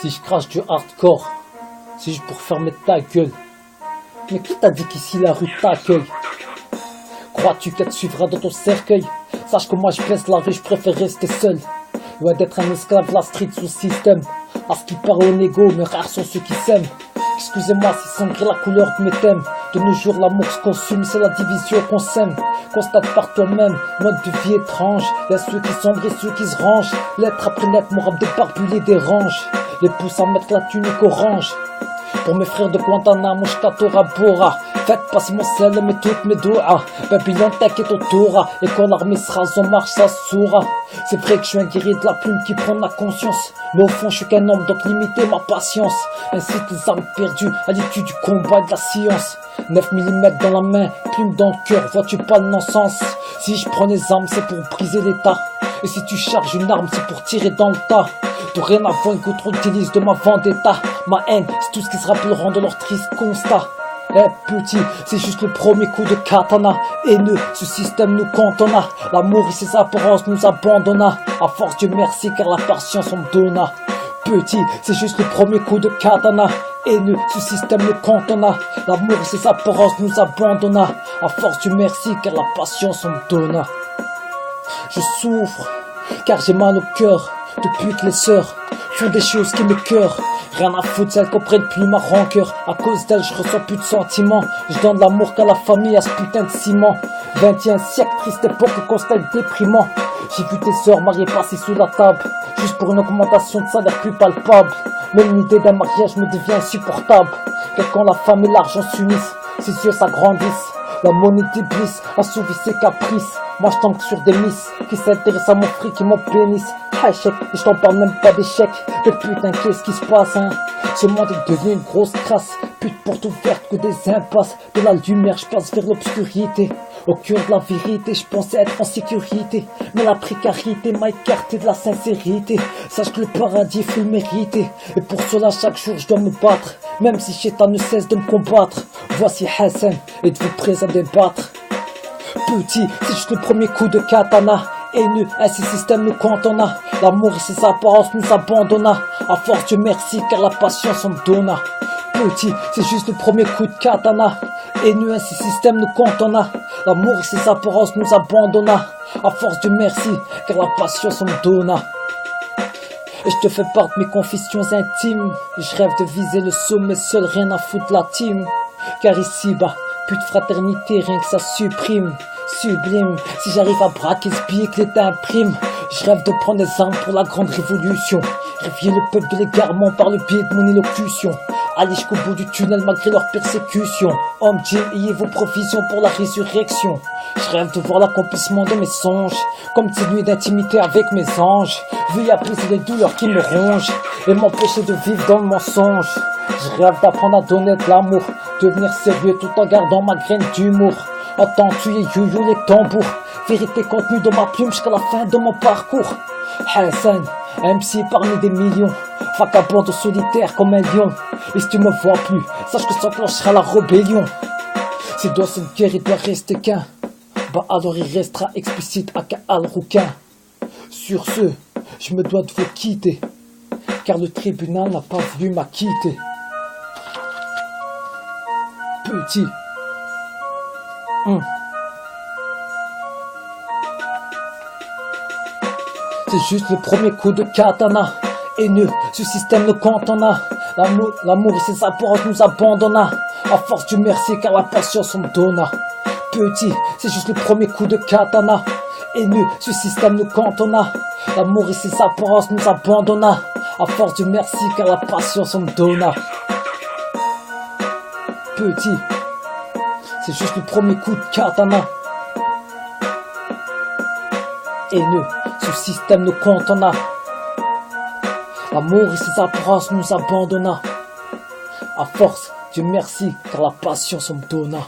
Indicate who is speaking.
Speaker 1: Si je crache du hardcore, c'est juste pour fermer ta gueule. Mais qui t'a dit qu'ici la rue t'accueille? Crois-tu qu'elle te suivra dans ton cercueil? Sache que moi je baisse la rue, je préfère rester seul. Loin d'être un esclave, la street sous système. À ce qui parle au négo, mais rares sont ceux qui s'aiment. Excusez-moi si sangrer la couleur de mes thèmes. De nos jours l'amour se consume, c'est la division qu'on sème. Constate par toi-même, mode de vie étrange. Y'a ceux qui sombrent et ceux qui se rangent. Lettre après lettre, mon rap de barbu les dérange. Les pousse à mettre la tunique orange. Pour mes frères de Guantanamo, Shkatora Bora. Faites passer mon sel, mais toutes mes doigts. Babylone t'inquiète autour. Et quand l'armée sera en marche, ça sourra. C'est vrai que je suis un guerrier de la plume qui prend ma conscience. Mais au fond, je suis qu'un homme, donc limitez ma patience. Ainsi les armes perdues à l'étude du combat et de la science. 9 mm dans la main, plume dans le cœur, vois-tu pas le non-sens? Si je prends les armes, c'est pour briser l'état. Et si tu charges une arme, c'est pour tirer dans le tas. Dorénavant, écoute, on utilise de ma vendetta. Ma haine, c'est tout ce qui se rappelleront de leur triste constat. Petit, c'est juste le premier coup de katana. Haineux, ce système nous cantonna. L'amour et ses apparences nous abandonna. À force Dieu merci car la patience on me donna. Petit, c'est juste le premier coup de katana. Haineux, ce système nous cantonna. L'amour et ses apparences nous abandonna. À force Dieu merci car la patience on me donna. Je souffre car j'ai mal au cœur. Depuis que les sœurs font des choses qui me cœurent. Rien à foutre, elles comprennent plus ma rancœur. À cause d'elles, je ressens plus de sentiments. Je donne l'amour qu'à la famille, à ce putain de ciment. 20e siècle, triste époque, constat déprimant. J'ai vu tes sœurs mariées passer sous la table, juste pour une augmentation de salaire plus palpable. Même l'idée d'un mariage me devient insupportable. Car quand la femme et l'argent s'unissent, ses yeux s'agrandissent. La monnaie d'Iblis assouvit ses caprices. Moi je tanque sur des miss qui s'intéressent à mon fric et mon pénis. Échec, et je t'en parle même pas d'échec. Mais putain, qu'est-ce qui se passe, hein? Ce monde est devenu une grosse crasse. Pute porte ouverte que des impasses. De la lumière, je passe vers l'obscurité. Au cœur de la vérité, je pensais être en sécurité. Mais la précarité m'a écarté de la sincérité. Sache que le paradis, il faut le mériter. Et pour cela, chaque jour, je dois me battre. Même si Shaitan ne cesse de me combattre. Voici Hassan, êtes-vous prêts à débattre? Petit, c'est juste le premier coup de katana. Haineux, ainsi système nous cantonna. L'amour et ses apparences nous abandonna. À force Dieu merci car la patience on me donna. Petit, c'est juste le premier coup de katana. Haineux, ainsi système nous cantonna. L'amour et ses apparences nous abandonna. À force Dieu merci car la patience on me donna. Et je te fais part de mes confessions intimes. Je rêve de viser le sommet seul, rien à foutre la team. Car ici bas, plus de fraternité, rien que ça supprime. Sublime, si j'arrive à braquer ce billet que l'État imprime. Je rêve de prendre les armes pour la grande révolution. Réveiller le peuple de l'égarement par le biais de mon élocution. Aller jusqu'au bout du tunnel malgré leur persécution. Homme Dieu, ayez vos provisions pour la résurrection. Je rêve de voir l'accomplissement de mes songes. Comme ces nuits d'intimité avec mes anges. Veuillez apaiser les douleurs qui me rongent. Et m'empêcher de vivre dans le mensonge. Je rêve d'apprendre à donner de l'amour. Devenir sérieux tout en gardant ma graine d'humour. Entends tuer you les tambours. Vérité contenue dans ma plume jusqu'à la fin de mon parcours. Hassan, MC parmi des millions. Vagabond solitaire comme un lion. Et si tu me vois plus, sache que s'enclenchera la rébellion. Si dans cette guerre il doit rester qu'un, bah alors il restera explicite à Al Rouquin. Sur ce, je me dois de vous quitter, car le tribunal n'a pas voulu m'acquitter. Petit. C'est juste le premier coup de katana. Haineux, ce système nous cantonna. L'amour et ses apparences nous abandonna. À force du merci car la patience on me donna. Petit, c'est juste le premier coup de katana. Haineux, ce système nous cantonna. L'amour et ses apparences nous abandonna. À force du merci car la patience on me donna. Petit, c'est juste le premier coup de katana. Haineux, ce système nous cantonna. L'amour et ses apparences nous abandonna. À force, Dieu merci, car la patience on me donna.